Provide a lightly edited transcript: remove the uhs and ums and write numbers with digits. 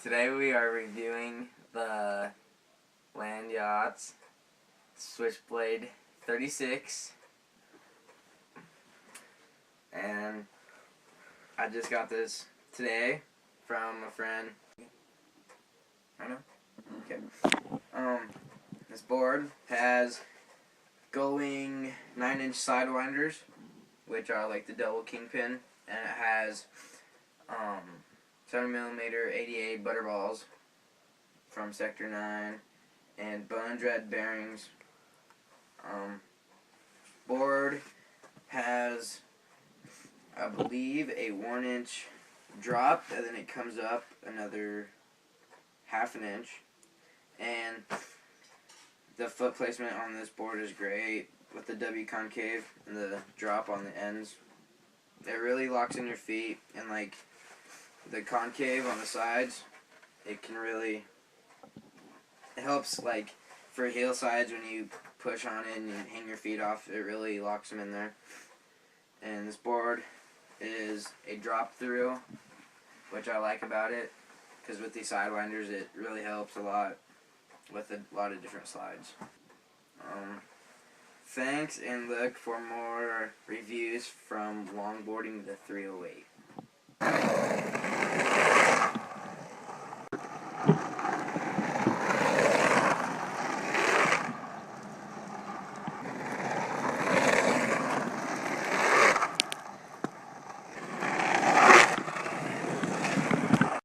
Today we are reviewing the Landyachtz Switchblade 36, and I just got this today from a friend. I know. Okay. This board has going 9-inch sidewinders, which are like the double kingpin, and it has 7mm 88 butterballs from Sector 9 and bone dread bearings. Board has, I believe, a 1-inch drop, and then it comes up another ½ an inch. And the foot placement on this board is great with the W concave and the drop on the ends. It really locks in your feet, and like the concave on the sides, it helps like for heel sides when you push on it and you hang your feet off, it really locks them in there. And this board is a drop through, which I like about it, because with these sidewinders it really helps a lot with a lot of different slides. Thanks, and look for more reviews from Longboarding the 308.